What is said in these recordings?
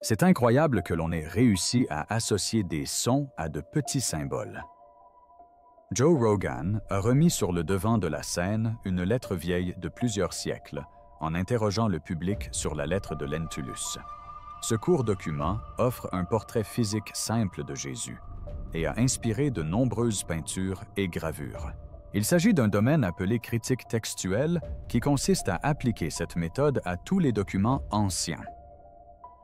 C'est incroyable que l'on ait réussi à associer des sons à de petits symboles. Joe Rogan a remis sur le devant de la scène une lettre vieille de plusieurs siècles, en interrogeant le public sur la lettre de Lentulus. Ce court document offre un portrait physique simple de Jésus et a inspiré de nombreuses peintures et gravures. Il s'agit d'un domaine appelé critique textuelle qui consiste à appliquer cette méthode à tous les documents anciens.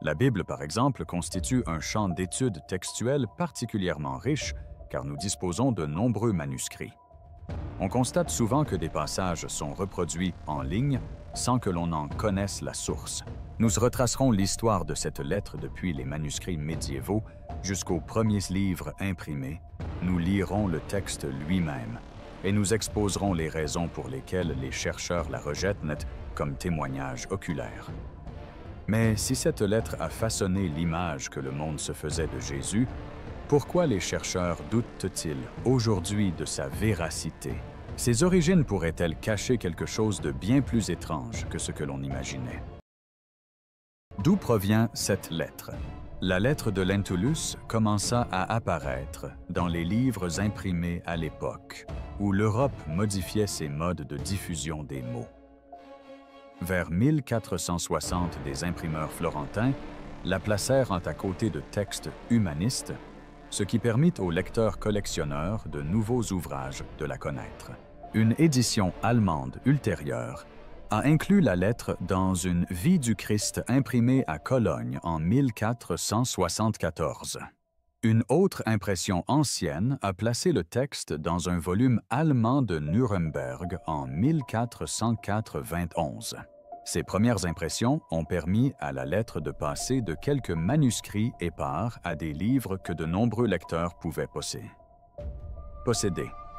La Bible, par exemple, constitue un champ d'études textuelles particulièrement riche car nous disposons de nombreux manuscrits. On constate souvent que des passages sont reproduits en ligne sans que l'on en connaisse la source. Nous retracerons l'histoire de cette lettre depuis les manuscrits médiévaux jusqu'aux premiers livres imprimés. Nous lirons le texte lui-même et nous exposerons les raisons pour lesquelles les chercheurs la rejettent comme témoignage oculaire. Mais si cette lettre a façonné l'image que le monde se faisait de Jésus, pourquoi les chercheurs doutent-ils aujourd'hui de sa véracité? Ses origines pourraient-elles cacher quelque chose de bien plus étrange que ce que l'on imaginait? D'où provient cette lettre? La lettre de Lentulus commença à apparaître dans les livres imprimés à l'époque, où l'Europe modifiait ses modes de diffusion des mots. Vers 1460, des imprimeurs florentins la placèrent à côté de textes humanistes, ce qui permit aux lecteurs collectionneurs de nouveaux ouvrages de la connaître. Une édition allemande ultérieure a inclus la lettre dans une Vie du Christ imprimée à Cologne en 1474. Une autre impression ancienne a placé le texte dans un volume allemand de Nuremberg en 1491. Ces premières impressions ont permis à la lettre de passer de quelques manuscrits épars à des livres que de nombreux lecteurs pouvaient posséder.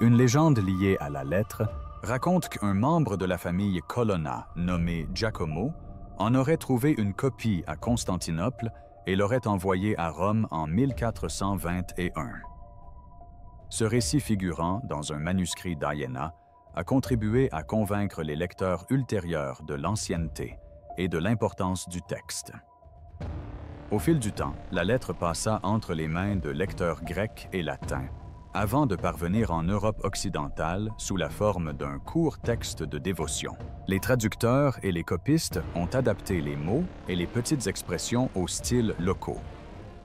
Une légende liée à la lettre raconte qu'un membre de la famille Colonna, nommé Giacomo, en aurait trouvé une copie à Constantinople et l'aurait envoyé à Rome en 1421. Ce récit figurant dans un manuscrit d'Iéna a contribué à convaincre les lecteurs ultérieurs de l'ancienneté et de l'importance du texte. Au fil du temps, la lettre passa entre les mains de lecteurs grecs et latins, avant de parvenir en Europe occidentale sous la forme d'un court texte de dévotion. Les traducteurs et les copistes ont adapté les mots et les petites expressions aux styles locaux.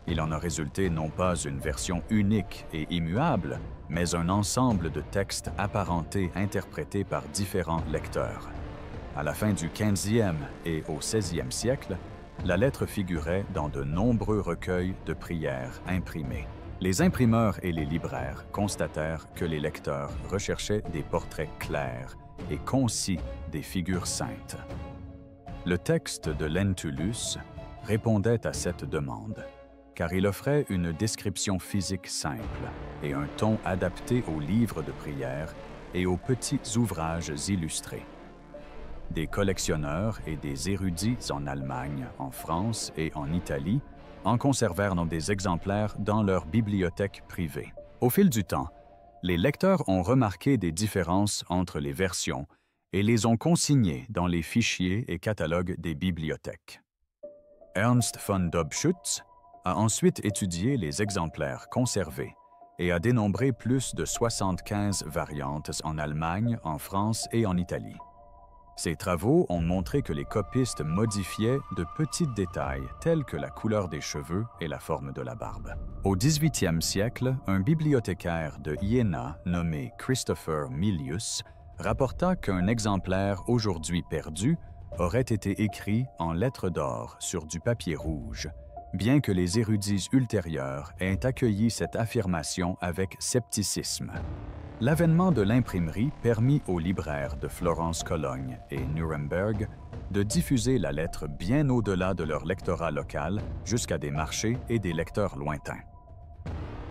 Il en a résulté non pas une version unique et immuable, mais un ensemble de textes apparentés interprétés par différents lecteurs. À la fin du 15e et au 16e siècle, la lettre figurait dans de nombreux recueils de prières imprimés. Les imprimeurs et les libraires constatèrent que les lecteurs recherchaient des portraits clairs et concis des figures saintes. Le texte de Lentulus répondait à cette demande, car il offrait une description physique simple et un ton adapté aux livres de prière et aux petits ouvrages illustrés. Des collectionneurs et des érudits en Allemagne, en France et en Italie en conservèrent des exemplaires dans leur bibliothèque privée. Au fil du temps, les lecteurs ont remarqué des différences entre les versions et les ont consignées dans les fichiers et catalogues des bibliothèques. Ernst von Dobschütz a ensuite étudié les exemplaires conservés et a dénombré plus de 75 variantes en Allemagne, en France et en Italie. Ces travaux ont montré que les copistes modifiaient de petits détails tels que la couleur des cheveux et la forme de la barbe. Au 18e siècle, un bibliothécaire de Iéna nommé Christopher Milius rapporta qu'un exemplaire aujourd'hui perdu aurait été écrit en lettres d'or sur du papier rouge, bien que les érudits ultérieurs aient accueilli cette affirmation avec scepticisme. L'avènement de l'imprimerie permit aux libraires de Florence-Cologne et Nuremberg de diffuser la lettre bien au-delà de leur lectorat local jusqu'à des marchés et des lecteurs lointains.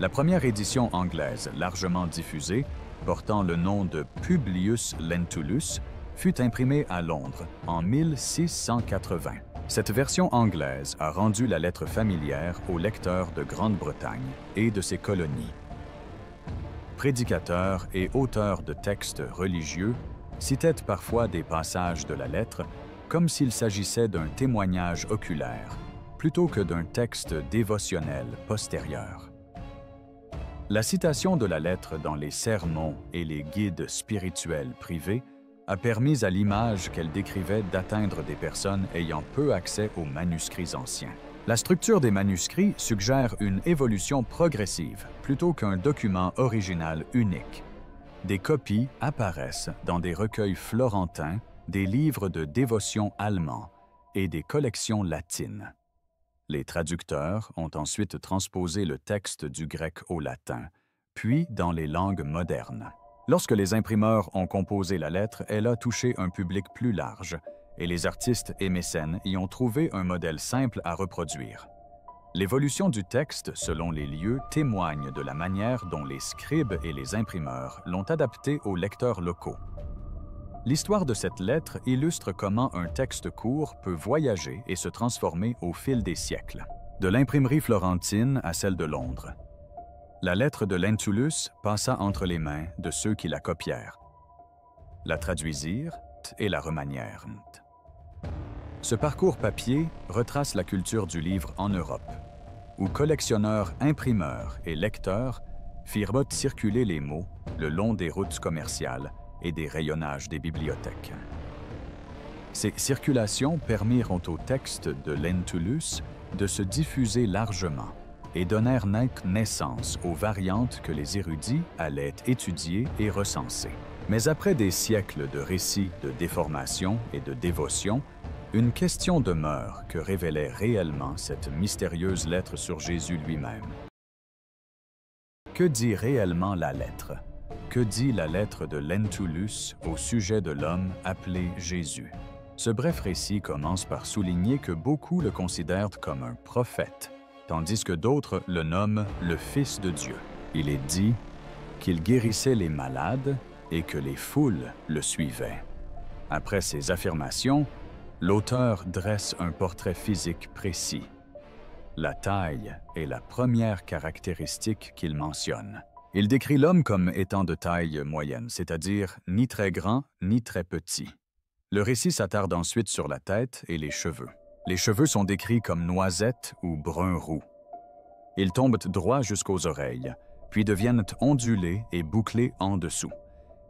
La première édition anglaise largement diffusée, portant le nom de Publius Lentulus, fut imprimée à Londres en 1680. Cette version anglaise a rendu la lettre familière aux lecteurs de Grande-Bretagne et de ses colonies. Prédicateurs et auteurs de textes religieux citaient parfois des passages de la lettre comme s'il s'agissait d'un témoignage oculaire, plutôt que d'un texte dévotionnel postérieur. La citation de la lettre dans les sermons et les guides spirituels privés a permis à l'image qu'elle décrivait d'atteindre des personnes ayant peu accès aux manuscrits anciens. La structure des manuscrits suggère une évolution progressive plutôt qu'un document original unique. Des copies apparaissent dans des recueils florentins, des livres de dévotion allemands et des collections latines. Les traducteurs ont ensuite transposé le texte du grec au latin, puis dans les langues modernes. Lorsque les imprimeurs ont composé la lettre, elle a touché un public plus large, et les artistes et mécènes y ont trouvé un modèle simple à reproduire. L'évolution du texte, selon les lieux, témoigne de la manière dont les scribes et les imprimeurs l'ont adapté aux lecteurs locaux. L'histoire de cette lettre illustre comment un texte court peut voyager et se transformer au fil des siècles, de l'imprimerie florentine à celle de Londres. La lettre de Lentulus passa entre les mains de ceux qui la copièrent, la traduisirent et la remanièrent. Ce parcours papier retrace la culture du livre en Europe, où collectionneurs, imprimeurs et lecteurs firent circuler les mots le long des routes commerciales et des rayonnages des bibliothèques. Ces circulations permirent au texte de Lentulus de se diffuser largement et donnèrent naissance aux variantes que les érudits allaient étudier et recenser. Mais après des siècles de récits de déformation et de dévotion, une question demeure que révélait réellement cette mystérieuse lettre sur Jésus lui-même. Que dit réellement la lettre? Que dit la lettre de Lentulus au sujet de l'homme appelé Jésus? Ce bref récit commence par souligner que beaucoup le considèrent comme un prophète, tandis que d'autres le nomment le Fils de Dieu. Il est dit qu'il guérissait les malades et que les foules le suivaient. Après ces affirmations, l'auteur dresse un portrait physique précis. La taille est la première caractéristique qu'il mentionne. Il décrit l'homme comme étant de taille moyenne, c'est-à-dire ni très grand ni très petit. Le récit s'attarde ensuite sur la tête et les cheveux. Les cheveux sont décrits comme noisettes ou brun roux. Ils tombent droit jusqu'aux oreilles, puis deviennent ondulés et bouclés en dessous.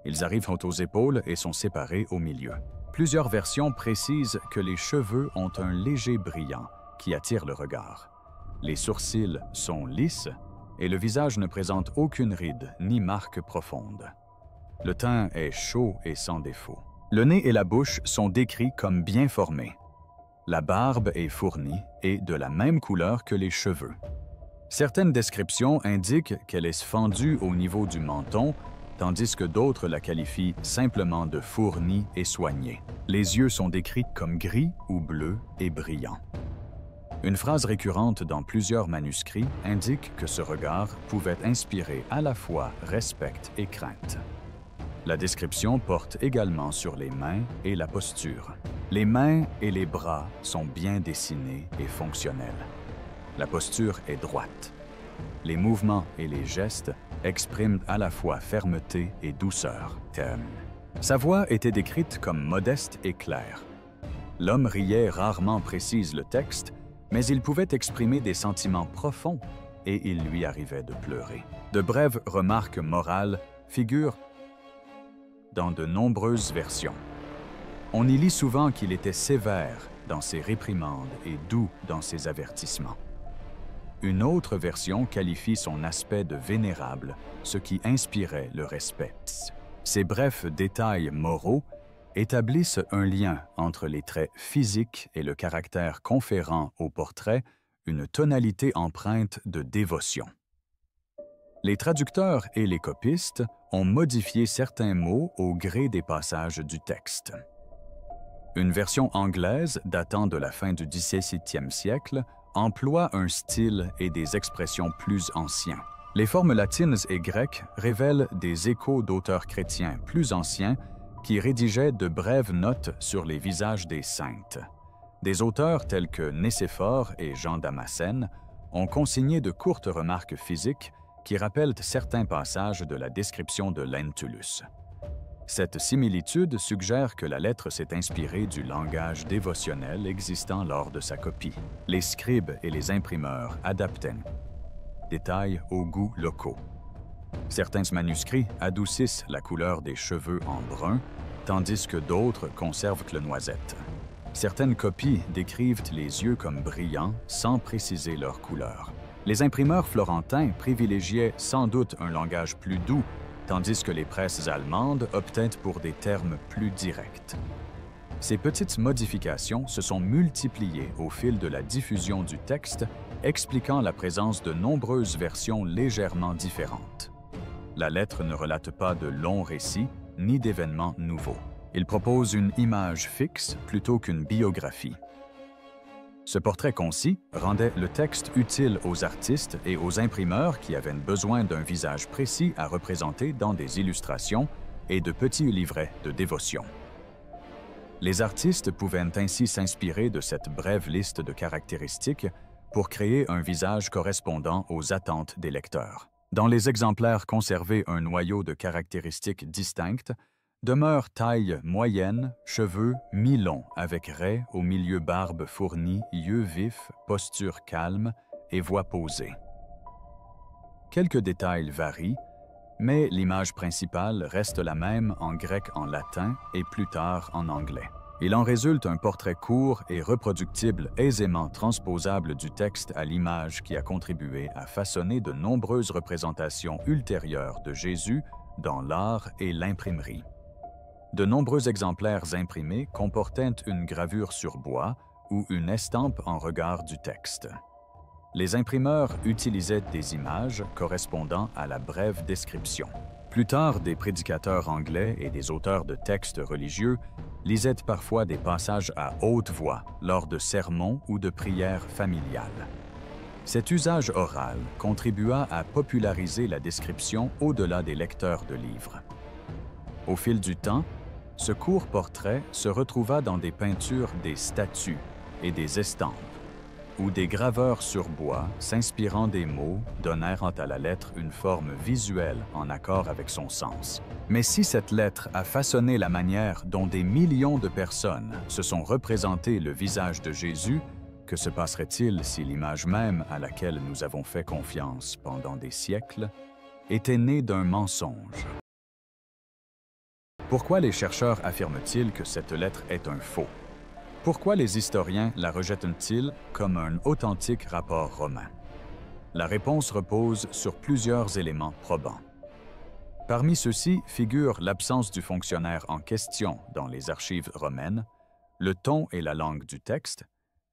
Ils arrivent aux épaules et sont séparés au milieu. Plusieurs versions précisent que les cheveux ont un léger brillant qui attire le regard. Les sourcils sont lisses et le visage ne présente aucune ride ni marque profonde. Le teint est chaud et sans défaut. Le nez et la bouche sont décrits comme bien formés. La barbe est fournie et de la même couleur que les cheveux. Certaines descriptions indiquent qu'elle est fendue au niveau du menton, tandis que d'autres la qualifient simplement de fournie et soignée. Les yeux sont décrits comme gris ou bleus et brillants. Une phrase récurrente dans plusieurs manuscrits indique que ce regard pouvait inspirer à la fois respect et crainte. La description porte également sur les mains et la posture. Les mains et les bras sont bien dessinés et fonctionnels. La posture est droite. Les mouvements et les gestes expriment à la fois fermeté et douceur. Sa voix était décrite comme modeste et claire. L'homme riait rarement, précise le texte, mais il pouvait exprimer des sentiments profonds et il lui arrivait de pleurer. De brèves remarques morales figurent dans de nombreuses versions. On y lit souvent qu'il était sévère dans ses réprimandes et doux dans ses avertissements. Une autre version qualifie son aspect de vénérable, ce qui inspirait le respect. Ces brefs détails moraux établissent un lien entre les traits physiques et le caractère conférant au portrait une tonalité empreinte de dévotion. Les traducteurs et les copistes ont modifié certains mots au gré des passages du texte. Une version anglaise datant de la fin du XVIIe siècle emploie un style et des expressions plus anciens. Les formes latines et grecques révèlent des échos d'auteurs chrétiens plus anciens qui rédigeaient de brèves notes sur les visages des saintes. Des auteurs tels que Nicéphore et Jean Damascène ont consigné de courtes remarques physiques qui rappellent certains passages de la description de Lentulus. Cette similitude suggère que la lettre s'est inspirée du langage dévotionnel existant lors de sa copie. Les scribes et les imprimeurs adaptaient détails aux goûts locaux. Certains manuscrits adoucissent la couleur des cheveux en brun, tandis que d'autres conservent le noisette. Certaines copies décrivent les yeux comme brillants sans préciser leur couleur. Les imprimeurs florentins privilégiaient sans doute un langage plus doux, tandis que les presses allemandes optaient pour des termes plus directs. Ces petites modifications se sont multipliées au fil de la diffusion du texte, expliquant la présence de nombreuses versions légèrement différentes. La lettre ne relate pas de longs récits ni d'événements nouveaux. Il propose une image fixe plutôt qu'une biographie. Ce portrait concis rendait le texte utile aux artistes et aux imprimeurs qui avaient besoin d'un visage précis à représenter dans des illustrations et de petits livrets de dévotion. Les artistes pouvaient ainsi s'inspirer de cette brève liste de caractéristiques pour créer un visage correspondant aux attentes des lecteurs. Dans les exemplaires conservés un noyau de caractéristiques distinctes, demeure taille moyenne, cheveux mi-longs avec raies au milieu barbe fournie, yeux vifs, posture calme et voix posée. Quelques détails varient, mais l'image principale reste la même en grec, en latin et plus tard en anglais. Il en résulte un portrait court et reproductible, aisément transposable du texte à l'image qui a contribué à façonner de nombreuses représentations ultérieures de Jésus dans l'art et l'imprimerie. De nombreux exemplaires imprimés comportaient une gravure sur bois ou une estampe en regard du texte. Les imprimeurs utilisaient des images correspondant à la brève description. Plus tard, des prédicateurs anglais et des auteurs de textes religieux lisaient parfois des passages à haute voix lors de sermons ou de prières familiales. Cet usage oral contribua à populariser la description au-delà des lecteurs de livres. Au fil du temps, ce court portrait se retrouva dans des peintures des statues et des estampes, où des graveurs sur bois, s'inspirant des mots, donnèrent à la lettre une forme visuelle en accord avec son sens. Mais si cette lettre a façonné la manière dont des millions de personnes se sont représentées le visage de Jésus, que se passerait-il si l'image même à laquelle nous avons fait confiance pendant des siècles était née d'un mensonge? Pourquoi les chercheurs affirment-ils que cette lettre est un faux? Pourquoi les historiens la rejettent-ils comme un authentique rapport romain? La réponse repose sur plusieurs éléments probants. Parmi ceux-ci figurent l'absence du fonctionnaire en question dans les archives romaines, le ton et la langue du texte,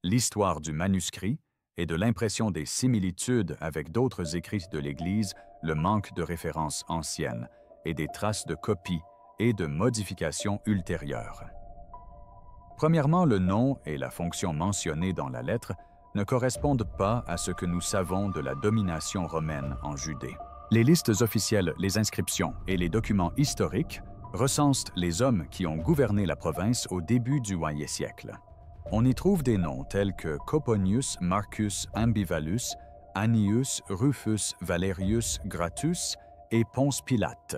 l'histoire du manuscrit et de l'impression des similitudes avec d'autres écrits de l'Église, le manque de références anciennes et des traces de copies et de modifications ultérieures. Premièrement, le nom et la fonction mentionnée dans la lettre ne correspondent pas à ce que nous savons de la domination romaine en Judée. Les listes officielles, les inscriptions et les documents historiques recensent les hommes qui ont gouverné la province au début du Ier siècle. On y trouve des noms tels que Coponius Marcus Ambivallus, Annius Rufus Valerius Gratus et Ponce Pilate.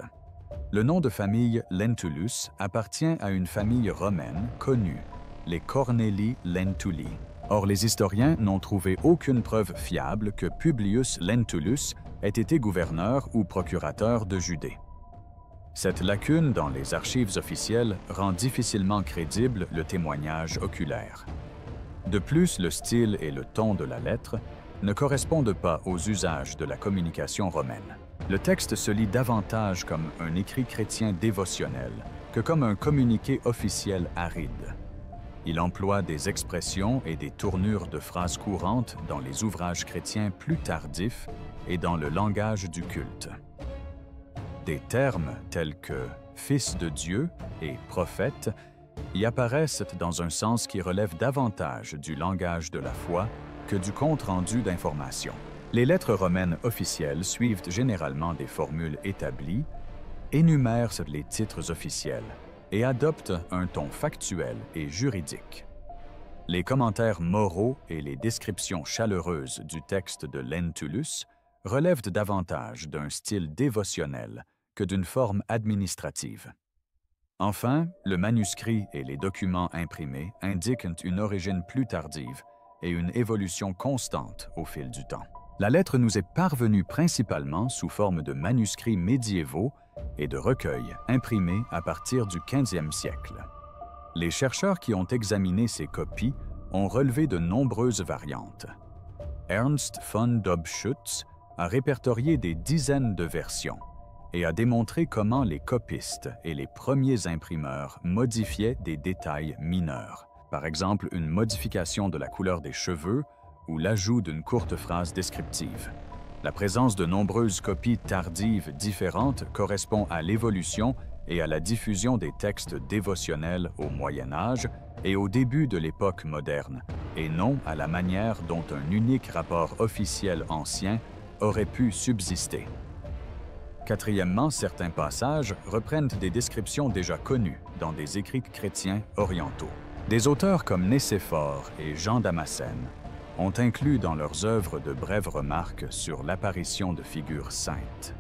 Le nom de famille Lentulus appartient à une famille romaine connue, les Cornelii Lentuli. Or, les historiens n'ont trouvé aucune preuve fiable que Publius Lentulus ait été gouverneur ou procurateur de Judée. Cette lacune dans les archives officielles rend difficilement crédible le témoignage oculaire. De plus, le style et le ton de la lettre ne correspondent pas aux usages de la communication romaine. Le texte se lit davantage comme un écrit chrétien dévotionnel que comme un communiqué officiel aride. Il emploie des expressions et des tournures de phrases courantes dans les ouvrages chrétiens plus tardifs et dans le langage du culte. Des termes tels que « fils de Dieu » et « prophète » y apparaissent dans un sens qui relève davantage du langage de la foi que du compte-rendu d'information. Les lettres romaines officielles suivent généralement des formules établies, énumèrent les titres officiels et adoptent un ton factuel et juridique. Les commentaires moraux et les descriptions chaleureuses du texte de Lentulus relèvent davantage d'un style dévotionnel que d'une forme administrative. Enfin, le manuscrit et les documents imprimés indiquent une origine plus tardive et une évolution constante au fil du temps. La lettre nous est parvenue principalement sous forme de manuscrits médiévaux et de recueils imprimés à partir du 15e siècle. Les chercheurs qui ont examiné ces copies ont relevé de nombreuses variantes. Ernst von Dobschütz a répertorié des dizaines de versions et a démontré comment les copistes et les premiers imprimeurs modifiaient des détails mineurs. Par exemple, une modification de la couleur des cheveux ou l'ajout d'une courte phrase descriptive. La présence de nombreuses copies tardives différentes correspond à l'évolution et à la diffusion des textes dévotionnels au Moyen Âge et au début de l'époque moderne, et non à la manière dont un unique rapport officiel ancien aurait pu subsister. Quatrièmement, certains passages reprennent des descriptions déjà connues dans des écrits chrétiens orientaux. Des auteurs comme Nicéphore et Jean Damascène ont inclus dans leurs œuvres de brèves remarques sur l'apparition de figures saintes.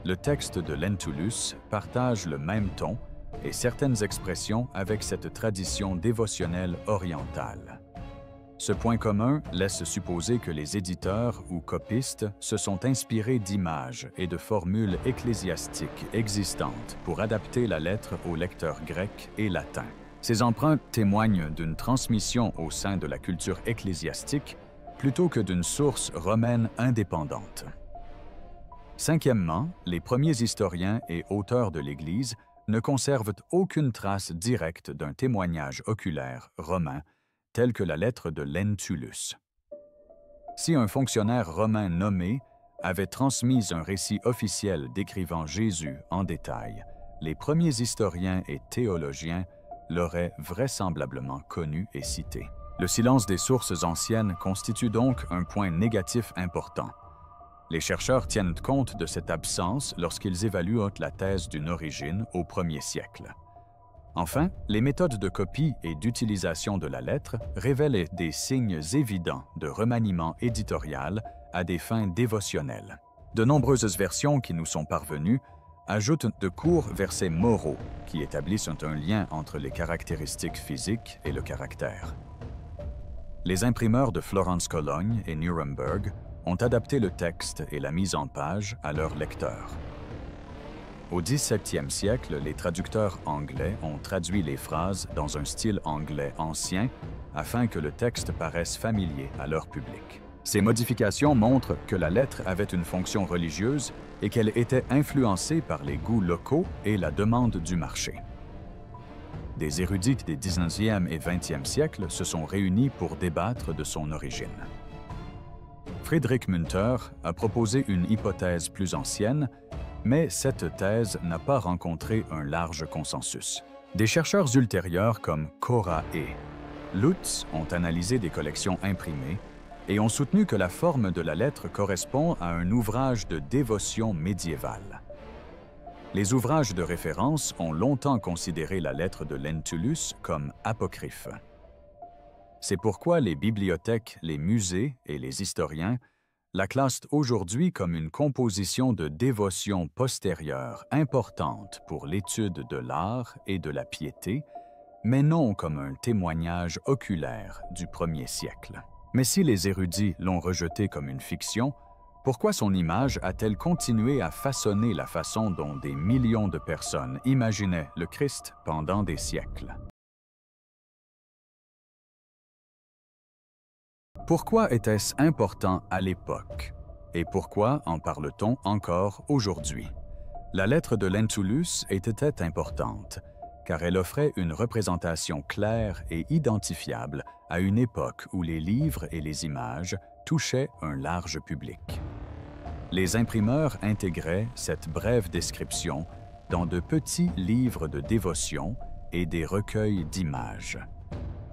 Le texte de Lentulus partage le même ton et certaines expressions avec cette tradition dévotionnelle orientale. Ce point commun laisse supposer que les éditeurs ou copistes se sont inspirés d'images et de formules ecclésiastiques existantes pour adapter la lettre aux lecteurs grecs et latins. Ces empreintes témoignent d'une transmission au sein de la culture ecclésiastique plutôt que d'une source romaine indépendante. Cinquièmement, les premiers historiens et auteurs de l'Église ne conservent aucune trace directe d'un témoignage oculaire romain tel que la lettre de Lentulus. Si un fonctionnaire romain nommé avait transmis un récit officiel décrivant Jésus en détail, les premiers historiens et théologiens l'auraient vraisemblablement connu et cité. Le silence des sources anciennes constitue donc un point négatif important. Les chercheurs tiennent compte de cette absence lorsqu'ils évaluent la thèse d'une origine au 1er siècle. Enfin, les méthodes de copie et d'utilisation de la lettre révèlent des signes évidents de remaniement éditorial à des fins dévotionnelles. De nombreuses versions qui nous sont parvenues ajoutent de courts versets moraux qui établissent un lien entre les caractéristiques physiques et le caractère. Les imprimeurs de Florence-Cologne et Nuremberg ont adapté le texte et la mise en page à leurs lecteurs. Au XVIIe siècle, les traducteurs anglais ont traduit les phrases dans un style anglais ancien afin que le texte paraisse familier à leur public. Ces modifications montrent que la lettre avait une fonction religieuse et qu'elle était influencée par les goûts locaux et la demande du marché. Des érudits des 19e et 20e siècles se sont réunis pour débattre de son origine. Friedrich Münter a proposé une hypothèse plus ancienne, mais cette thèse n'a pas rencontré un large consensus. Des chercheurs ultérieurs comme Cora et Lutz ont analysé des collections imprimées et ont soutenu que la forme de la lettre correspond à un ouvrage de dévotion médiévale. Les ouvrages de référence ont longtemps considéré la lettre de Lentulus comme apocryphe. C'est pourquoi les bibliothèques, les musées et les historiens la classent aujourd'hui comme une composition de dévotion postérieure importante pour l'étude de l'art et de la piété, mais non comme un témoignage oculaire du 1er siècle. Mais si les érudits l'ont rejeté comme une fiction, pourquoi son image a-t-elle continué à façonner la façon dont des millions de personnes imaginaient le Christ pendant des siècles? Pourquoi était-ce important à l'époque? Et pourquoi en parle-t-on encore aujourd'hui? La lettre de Lentulus était importante, car elle offrait une représentation claire et identifiable à une époque où les livres et les images touchaient un large public. Les imprimeurs intégraient cette brève description dans de petits livres de dévotion et des recueils d'images.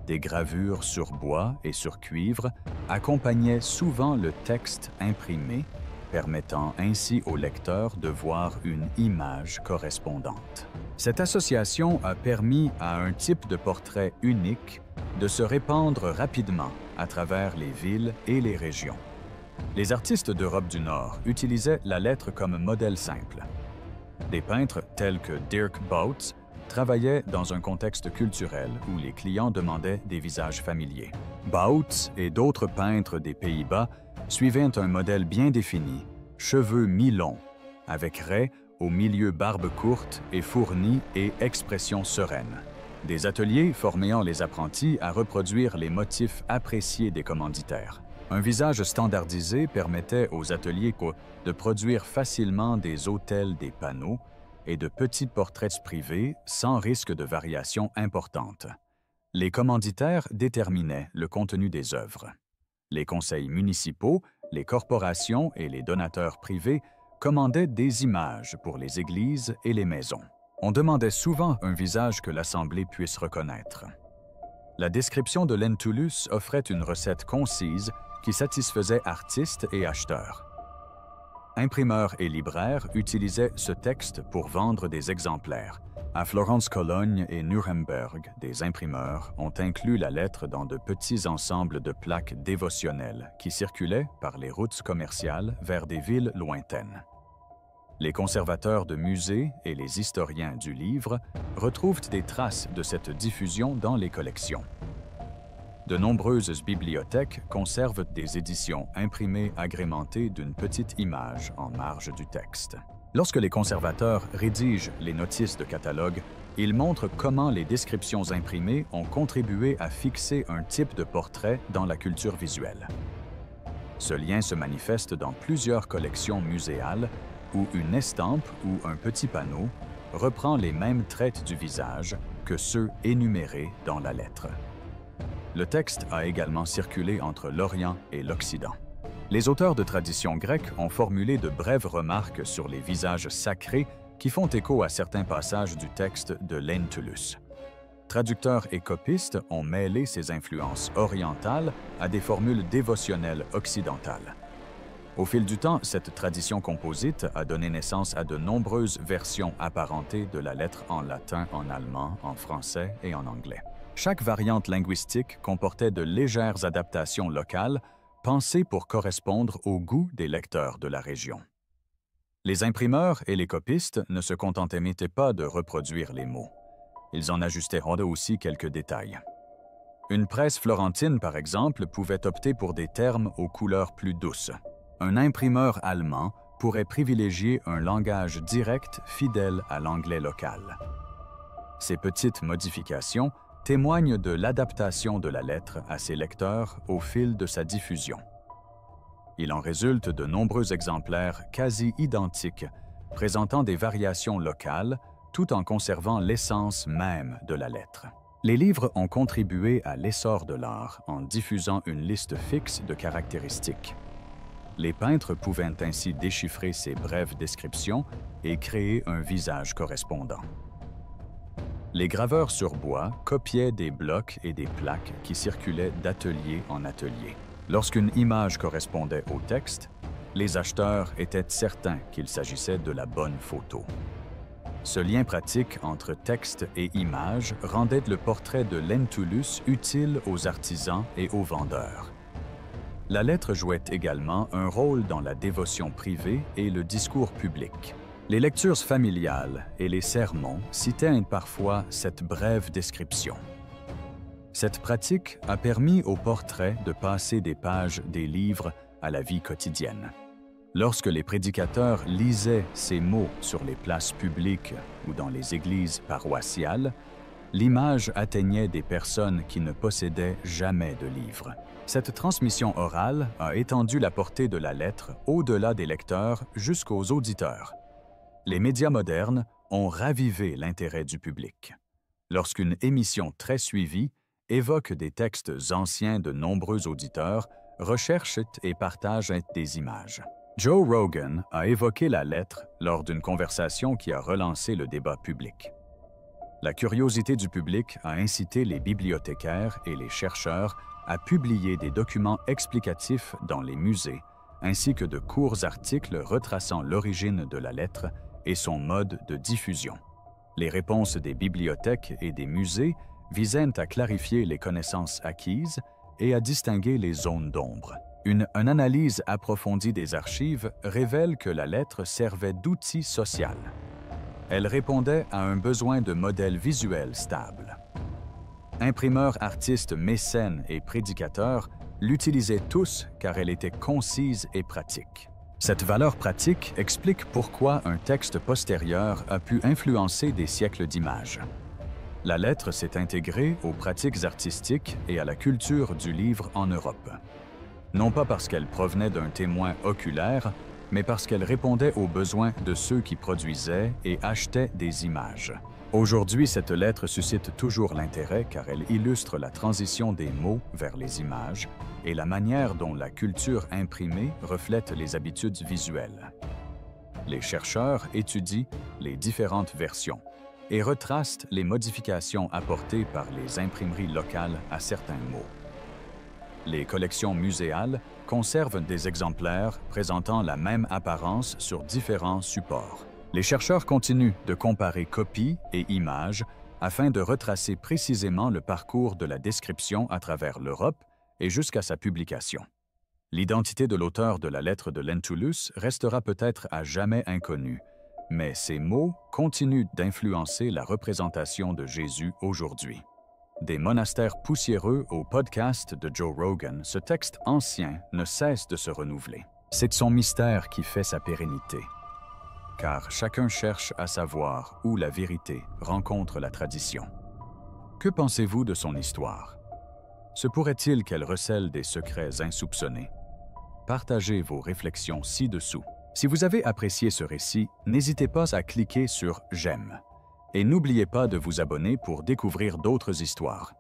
Des gravures sur bois et sur cuivre accompagnaient souvent le texte imprimé, permettant ainsi au lecteur de voir une image correspondante. Cette association a permis à un type de portrait unique de se répandre rapidement à travers les villes et les régions. Les artistes d'Europe du Nord utilisaient la lettre comme modèle simple. Des peintres tels que Dirk Bouts travaillait dans un contexte culturel où les clients demandaient des visages familiers. Bouts et d'autres peintres des Pays-Bas suivaient un modèle bien défini, cheveux mi-longs, avec raies au milieu barbe courte et fournie et expression sereine. Des ateliers formaient les apprentis à reproduire les motifs appréciés des commanditaires. Un visage standardisé permettait aux ateliers de produire facilement des autels, des panneaux et de petits portraits privés sans risque de variation importante. Les commanditaires déterminaient le contenu des œuvres. Les conseils municipaux, les corporations et les donateurs privés commandaient des images pour les églises et les maisons. On demandait souvent un visage que l'Assemblée puisse reconnaître. La description de Lentulus offrait une recette concise qui satisfaisait artistes et acheteurs. Imprimeurs et libraires utilisaient ce texte pour vendre des exemplaires. À Florence, Cologne et Nuremberg, des imprimeurs ont inclus la lettre dans de petits ensembles de plaques dévotionnelles qui circulaient par les routes commerciales vers des villes lointaines. Les conservateurs de musées et les historiens du livre retrouvent des traces de cette diffusion dans les collections. De nombreuses bibliothèques conservent des éditions imprimées agrémentées d'une petite image en marge du texte. Lorsque les conservateurs rédigent les notices de catalogue, ils montrent comment les descriptions imprimées ont contribué à fixer un type de portrait dans la culture visuelle. Ce lien se manifeste dans plusieurs collections muséales où une estampe ou un petit panneau reprend les mêmes traits du visage que ceux énumérés dans la lettre. Le texte a également circulé entre l'Orient et l'Occident. Les auteurs de tradition grecque ont formulé de brèves remarques sur les visages sacrés qui font écho à certains passages du texte de Lentulus. Traducteurs et copistes ont mêlé ces influences orientales à des formules dévotionnelles occidentales. Au fil du temps, cette tradition composite a donné naissance à de nombreuses versions apparentées de la lettre en latin, en allemand, en français et en anglais. Chaque variante linguistique comportait de légères adaptations locales, pensées pour correspondre au goût des lecteurs de la région. Les imprimeurs et les copistes ne se contentaient pas de reproduire les mots. Ils en ajustaient aussi quelques détails. Une presse florentine, par exemple, pouvait opter pour des termes aux couleurs plus douces. Un imprimeur allemand pourrait privilégier un langage direct fidèle à l'anglais local. Ces petites modifications témoignent de l'adaptation de la lettre à ses lecteurs au fil de sa diffusion. Il en résulte de nombreux exemplaires quasi identiques, présentant des variations locales, tout en conservant l'essence même de la lettre. Les livres ont contribué à l'essor de l'art en diffusant une liste fixe de caractéristiques. Les peintres pouvaient ainsi déchiffrer ces brèves descriptions et créer un visage correspondant. Les graveurs sur bois copiaient des blocs et des plaques qui circulaient d'atelier en atelier. Lorsqu'une image correspondait au texte, les acheteurs étaient certains qu'il s'agissait de la bonne photo. Ce lien pratique entre texte et image rendait le portrait de Lentulus utile aux artisans et aux vendeurs. La lettre jouait également un rôle dans la dévotion privée et le discours public. Les lectures familiales et les sermons citaient parfois cette brève description. Cette pratique a permis au portrait de passer des pages des livres à la vie quotidienne. Lorsque les prédicateurs lisaient ces mots sur les places publiques ou dans les églises paroissiales, l'image atteignait des personnes qui ne possédaient jamais de livres. Cette transmission orale a étendu la portée de la lettre au-delà des lecteurs jusqu'aux auditeurs. Les médias modernes ont ravivé l'intérêt du public. Lorsqu'une émission très suivie évoque des textes anciens de nombreux auditeurs, recherchent et partagent des images. Joe Rogan a évoqué la lettre lors d'une conversation qui a relancé le débat public. La curiosité du public a incité les bibliothécaires et les chercheurs à publier des documents explicatifs dans les musées, ainsi que de courts articles retraçant l'origine de la lettre et son mode de diffusion. Les réponses des bibliothèques et des musées visaient à clarifier les connaissances acquises et à distinguer les zones d'ombre. Une analyse approfondie des archives révèle que la lettre servait d'outil social. Elle répondait à un besoin de modèles visuels stables. Imprimeurs, artistes, mécènes et prédicateurs l'utilisaient tous car elle était concise et pratique. Cette valeur pratique explique pourquoi un texte postérieur a pu influencer des siècles d'images. La lettre s'est intégrée aux pratiques artistiques et à la culture du livre en Europe. Non pas parce qu'elle provenait d'un témoin oculaire, mais parce qu'elle répondait aux besoins de ceux qui produisaient et achetaient des images. Aujourd'hui, cette lettre suscite toujours l'intérêt car elle illustre la transition des mots vers les images et la manière dont la culture imprimée reflète les habitudes visuelles. Les chercheurs étudient les différentes versions et retracent les modifications apportées par les imprimeries locales à certains mots. Les collections muséales conservent des exemplaires présentant la même apparence sur différents supports. Les chercheurs continuent de comparer copies et images afin de retracer précisément le parcours de la description à travers l'Europe et jusqu'à sa publication. L'identité de l'auteur de la lettre de Lentulus restera peut-être à jamais inconnue, mais ces mots continuent d'influencer la représentation de Jésus aujourd'hui. Des monastères poussiéreux au podcast de Joe Rogan, ce texte ancien ne cesse de se renouveler. C'est son mystère qui fait sa pérennité. Car chacun cherche à savoir où la vérité rencontre la tradition. Que pensez-vous de son histoire? Se pourrait-il qu'elle recèle des secrets insoupçonnés? Partagez vos réflexions ci-dessous. Si vous avez apprécié ce récit, n'hésitez pas à cliquer sur « J'aime » et n'oubliez pas de vous abonner pour découvrir d'autres histoires.